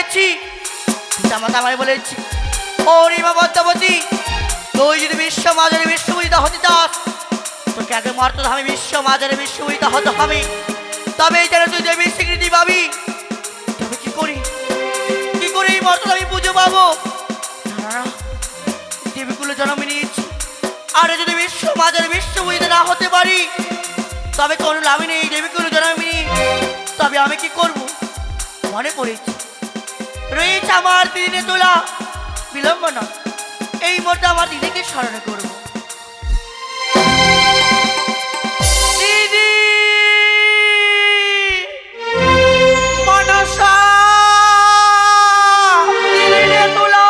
দিয়েছি। পিতামাতা আমায় বলেছি, ও রিমা পদ্মাবতী, তুই যদি বিশ্ব মাঝারে বিশ্ববিদিতা হতে চাস, তোকে আগে মর্তধামে বিশ্ব মাঝারে বিশ্ববিদিতা হতে হবে, তবেই যেন তুই দেবীর স্বীকৃতি পাবি। তবে কি করি এই মর্তধামে পুজো পাবো? না না, দেবীগুলো জন্ম নিয়েছি, আর যদি বিশ্ব মাঝারে বিশ্ববিদিতা না হতে পারি, তবে কোনো লাভই নেই। দেবীগুলো জন্ম নিয়ে তবে আমি কি করব? মনে পড়েছি রয়েছে আমার দিনে তোলা, বিলম্ব না, এই মুহূর্তে আমার দিদিকে স্মরণ করব। দিদি মনসা, দিনে তোলা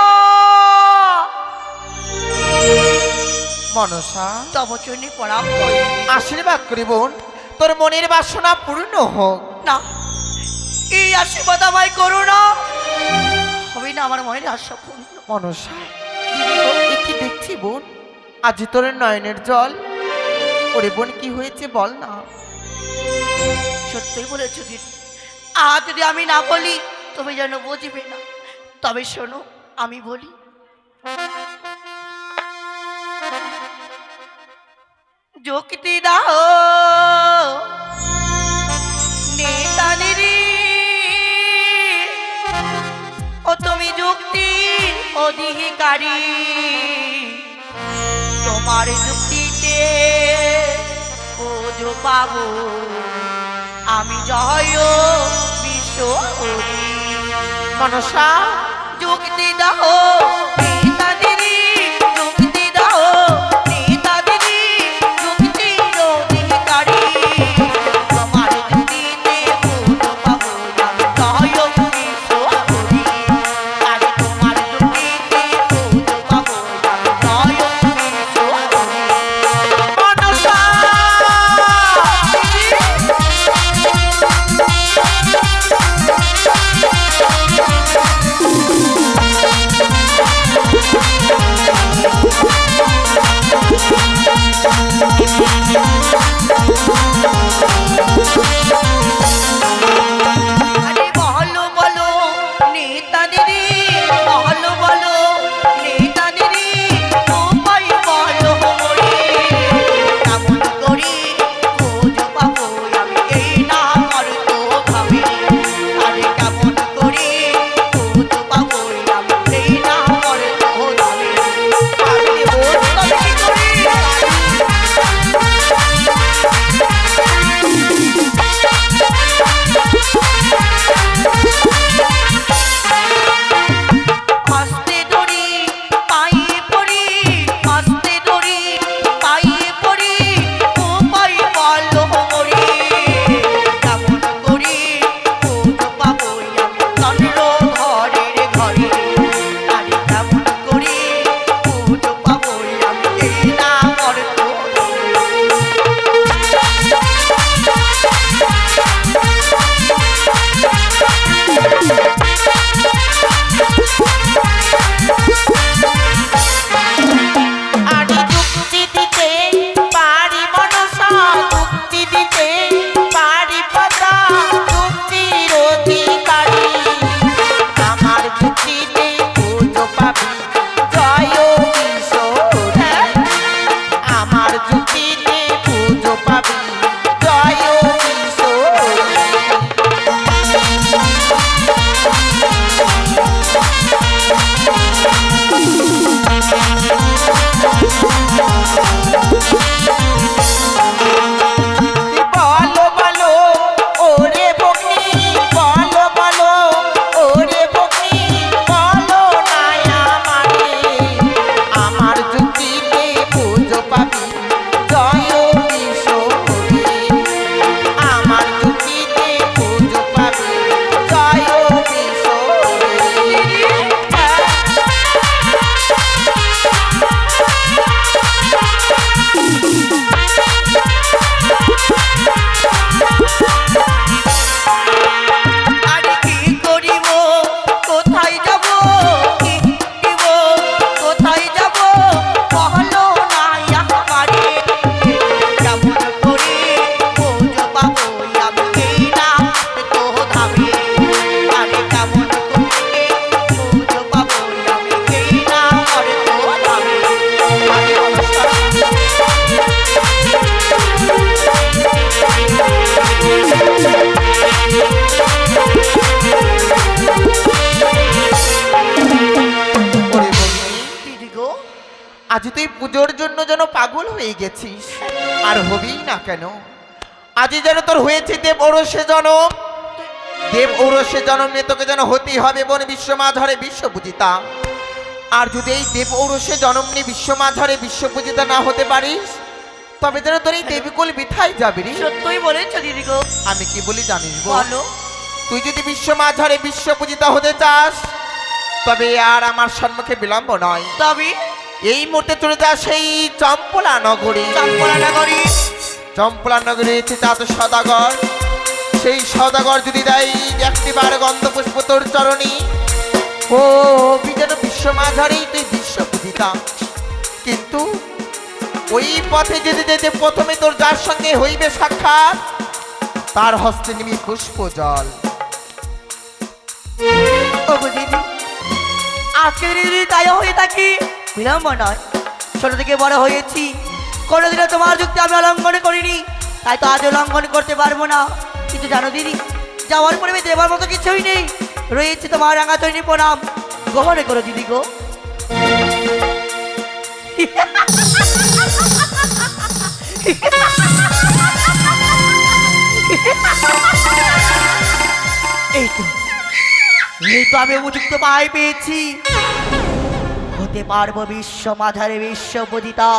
মনসা, তব চরণে প্রণাম করি। আশীর্বাদ করি বোন, তোর মনের বাসনা পূর্ণ হোক। না, এই আশীর্বাদ আমায় করো না, হবে না আমার মনের আশা পূর্ণ। মনসা, এ কি দেখছি বোন, আজ তোর নয়নের জল। ওরে বোন, কি হয়েছে বল না। সত্যই বলেছ দিদি, আজ যদি আমি না বলি তুমি যেন বুঝবে না। তবে শোনো, আমি বলি। যুক্তি দাও নেতানেরি, ও তুমি যুক্তি অধিকারী, তোমার যুক্তিতে পুজো পাবো আমি জয় বিশ্ব। মনসা, যুক্তি দাও নেতাদেরই, যুক্তি দাও নেতাদেরই, যুক্তির অধিকারী, তোমার যুক্তিতে পুজো পাবো আমি জয় বিশ্ব। আরে তোমার যুক্তিতে পুজো পাবো আমি জয় বিশ্ব। মনসা, আরে বলো বলো নেতাদেরই, বলো বলো নেতাদেরই, উপায় বলো মোরে, কেমন করি পুজো পাবো আমি এই না মর্ত ভাবে। আরে কেমন করি পুজো পাবো আমি এই না মর্ত ভাবে। আমি বলতাম কি করি, আজ তুই পুজোর জন্য যেন পাগল হয়ে গেছিস, আর হবি না কেন? আজই যেন তোর হয়েছে দেব ঔরসে জনম। দেব ঔরসে জনম নিয়ে তোকে যেন হতেই হবে বোন বিশ্বমাঝারে বিশ্বপূজিতা। আর যদি এই দেব ঔরসে জনম নিয়ে বিশ্বমাঝারে বিশ্বপূজিতা না হতে পারিস, তবে যেন তোর এই দেবীকুল বৃথাই যাবে রে। সত্যই বলেছো দিদি গো। আমি কি বলি জানিস বোন? বলো। তুই যদি বিশ্বমাঝারে বিশ্বপূজিতা হতে চাস, তবে আর আমার সম্মুখে বিলম্ব নয়। তবে এই মুহূর্তে চলে যা সেই চম্পলা নগরী। চম্পলা নগরী। চম্পলা নগরী রয়েছে চাঁদ সদাগর। সেই সদাগর যদি দেয় একটিবার গন্ধপুষ্প তোর চরণী, ও যেন বিশ্বমাঝারেই তুই বিশ্বপূজিতা। কিন্তু ওই পথে যেতে যেতে প্রথমে তোর যার সঙ্গে হইবে সাক্ষাৎ, তার হস্তে নিবি পুষ্প জল। ওগো দিদি, আজকে দিদি তাই হয়ে থাকি, বিলম্ব নয়। ছোট থেকে বড় হয়েছি, কোনোদিনও তোমার যুক্তি আমি অলঙ্ঘন করিনি, তাই তো আজও লঙ্ঘন করতে পারবো না। কিন্তু জানো দিদি, যাওয়ার পরে দেবার মতো কিছুই নেই, রয়েছে তোমার রাঙা তৈরি প্রণাম, গ্রহণে করো দিদি গো। এই তো আমি উপযুক্ত পাই পেয়েছি, হতে পারবো বিশ্বমাঝারে বিশ্বপূজিতা।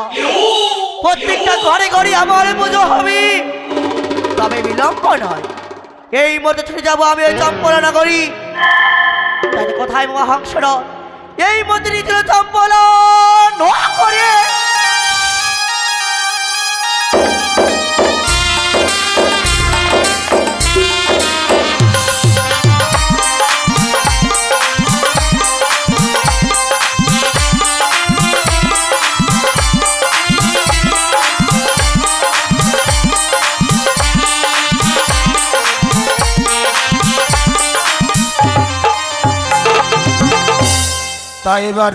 প্রত্যেকটা ঘরে ঘরে আমার পুজো হবে, তবে বিলম্ব নয়। এই মধ্যে ছুটে যাবো আমি ওই চম্পলা নগরী। তাই কোথায় মহাংসরা এই মধ্যে নিয়েছিল চম্পলা নগরে। তাই এবার